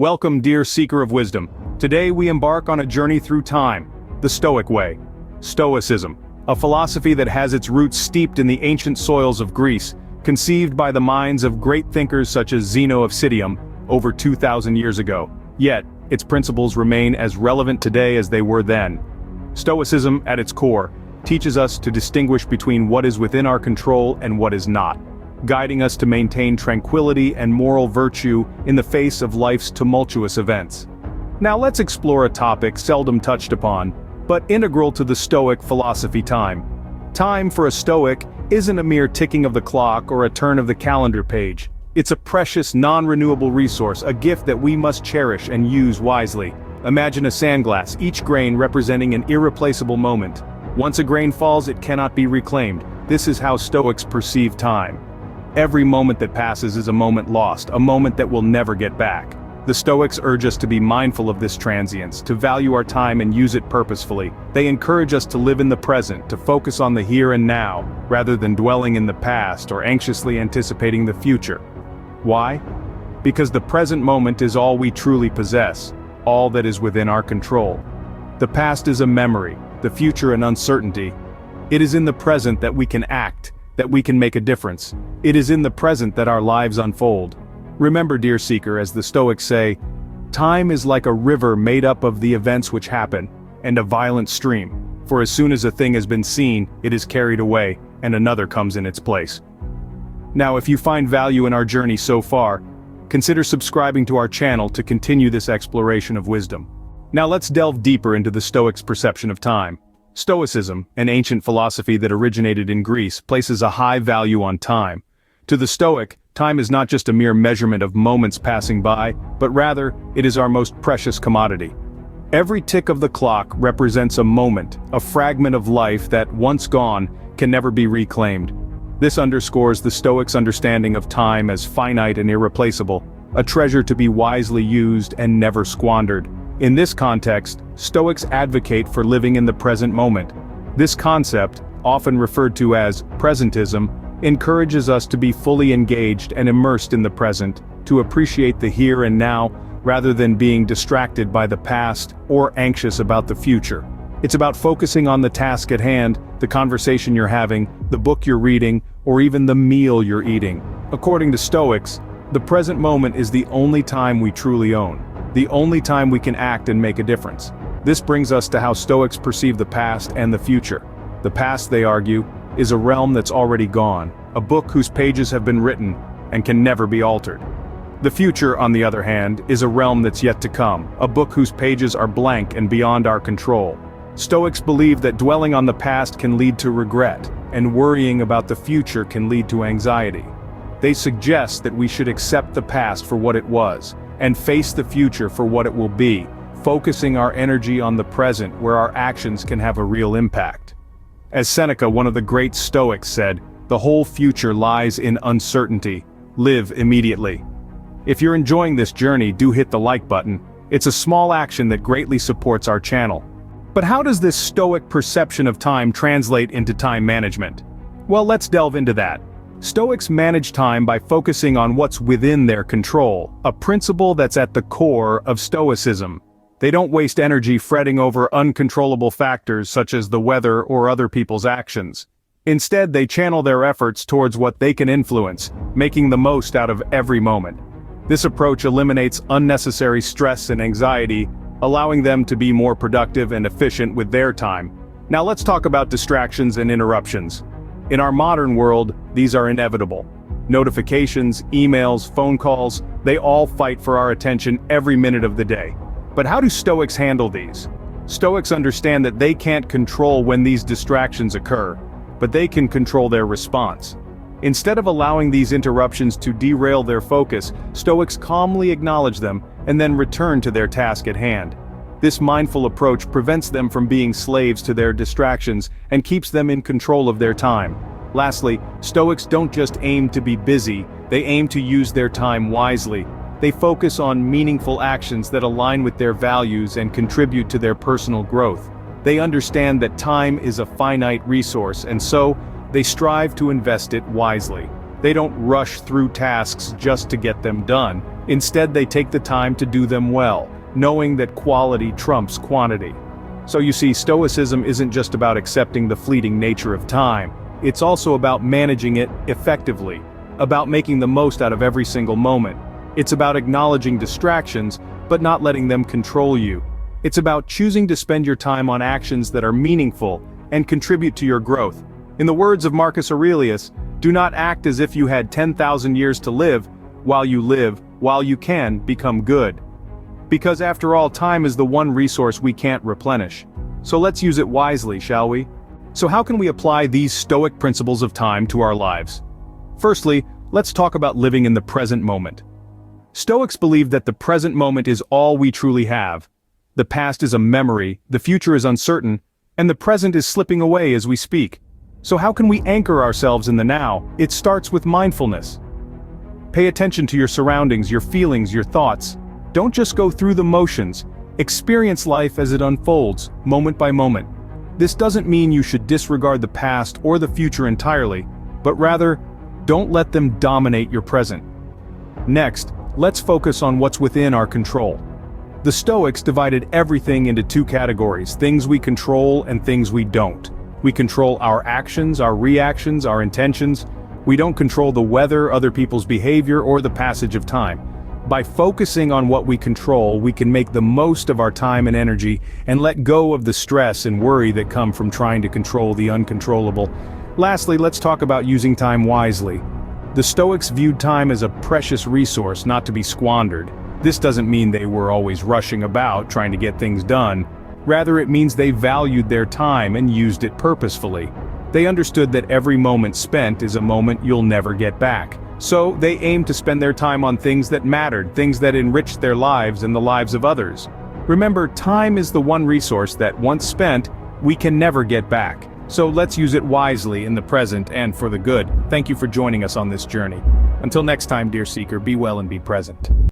Welcome, dear seeker of wisdom. Today we embark on a journey through time, the Stoic way. Stoicism, a philosophy that has its roots steeped in the ancient soils of Greece, conceived by the minds of great thinkers such as Zeno of Citium, over 2,000 years ago. Yet, its principles remain as relevant today as they were then. Stoicism, at its core, teaches us to distinguish between what is within our control and what is not, guiding us to maintain tranquility and moral virtue in the face of life's tumultuous events. Now let's explore a topic seldom touched upon, but integral to the Stoic philosophy: time. Time for a Stoic isn't a mere ticking of the clock or a turn of the calendar page. It's a precious, non-renewable resource, a gift that we must cherish and use wisely. Imagine a sandglass, each grain representing an irreplaceable moment. Once a grain falls, it cannot be reclaimed. This is how Stoics perceive time. Every moment that passes is a moment lost, a moment that we'll never get back. The Stoics urge us to be mindful of this transience, to value our time and use it purposefully. They encourage us to live in the present, to focus on the here and now, rather than dwelling in the past or anxiously anticipating the future. Why? Because the present moment is all we truly possess, all that is within our control. The past is a memory, the future an uncertainty. It is in the present that we can act, that we can make a difference. It is in the present that our lives unfold. Remember, dear seeker, as the Stoics say, time is like a river made up of the events which happen, and a violent stream, for as soon as a thing has been seen, it is carried away, and another comes in its place. Now, if you find value in our journey so far, consider subscribing to our channel to continue this exploration of wisdom. Now let's delve deeper into the Stoics' perception of time. Stoicism, an ancient philosophy that originated in Greece, places a high value on time. To the Stoic, time is not just a mere measurement of moments passing by, but rather, it is our most precious commodity. Every tick of the clock represents a moment, a fragment of life that, once gone, can never be reclaimed. This underscores the Stoics' understanding of time as finite and irreplaceable, a treasure to be wisely used and never squandered. In this context, Stoics advocate for living in the present moment. This concept, often referred to as presentism, encourages us to be fully engaged and immersed in the present, to appreciate the here and now, rather than being distracted by the past or anxious about the future. It's about focusing on the task at hand, the conversation you're having, the book you're reading, or even the meal you're eating. According to Stoics, the present moment is the only time we truly own, the only time we can act and make a difference. This brings us to how Stoics perceive the past and the future. The past, they argue, is a realm that's already gone, a book whose pages have been written and can never be altered. The future, on the other hand, is a realm that's yet to come, a book whose pages are blank and beyond our control. Stoics believe that dwelling on the past can lead to regret, and worrying about the future can lead to anxiety. They suggest that we should accept the past for what it was, and face the future for what it will be, focusing our energy on the present where our actions can have a real impact. As Seneca, one of the great Stoics, said, "The whole future lies in uncertainty. Live immediately." If you're enjoying this journey, do hit the like button. It's a small action that greatly supports our channel. But how does this Stoic perception of time translate into time management? Well, let's delve into that. Stoics manage time by focusing on what's within their control, a principle that's at the core of Stoicism. They don't waste energy fretting over uncontrollable factors such as the weather or other people's actions. Instead, they channel their efforts towards what they can influence, making the most out of every moment. This approach eliminates unnecessary stress and anxiety, allowing them to be more productive and efficient with their time. Now let's talk about distractions and interruptions. In our modern world, these are inevitable. Notifications, emails, phone calls, they all fight for our attention every minute of the day. But how do Stoics handle these? Stoics understand that they can't control when these distractions occur, but they can control their response. Instead of allowing these interruptions to derail their focus, Stoics calmly acknowledge them and then return to their task at hand. This mindful approach prevents them from being slaves to their distractions and keeps them in control of their time. Lastly, Stoics don't just aim to be busy, they aim to use their time wisely. They focus on meaningful actions that align with their values and contribute to their personal growth. They understand that time is a finite resource, and so, they strive to invest it wisely. They don't rush through tasks just to get them done. Instead, they take the time to do them well, knowing that quality trumps quantity. So you see, Stoicism isn't just about accepting the fleeting nature of time, it's also about managing it effectively, about making the most out of every single moment. It's about acknowledging distractions, but not letting them control you. It's about choosing to spend your time on actions that are meaningful and contribute to your growth. In the words of Marcus Aurelius, do not act as if you had 10,000 years to live, while you can, become good. Because after all, time is the one resource we can't replenish. So let's use it wisely, shall we? So how can we apply these Stoic principles of time to our lives? Firstly, let's talk about living in the present moment. Stoics believe that the present moment is all we truly have. The past is a memory, the future is uncertain, and the present is slipping away as we speak. So how can we anchor ourselves in the now? It starts with mindfulness. Pay attention to your surroundings, your feelings, your thoughts. Don't just go through the motions. Experience life as it unfolds, moment by moment. This doesn't mean you should disregard the past or the future entirely, but rather, don't let them dominate your present. Next, let's focus on what's within our control. The Stoics divided everything into two categories: things we control and things we don't. We control our actions, our reactions, our intentions. We don't control the weather, other people's behavior, or the passage of time. By focusing on what we control, we can make the most of our time and energy and let go of the stress and worry that come from trying to control the uncontrollable. Lastly, let's talk about using time wisely. The Stoics viewed time as a precious resource not to be squandered. This doesn't mean they were always rushing about trying to get things done. Rather, it means they valued their time and used it purposefully. They understood that every moment spent is a moment you'll never get back. So, they aimed to spend their time on things that mattered, things that enriched their lives and the lives of others. Remember, time is the one resource that, once spent, we can never get back. So let's use it wisely in the present and for the good. Thank you for joining us on this journey. Until next time, dear seeker, be well and be present.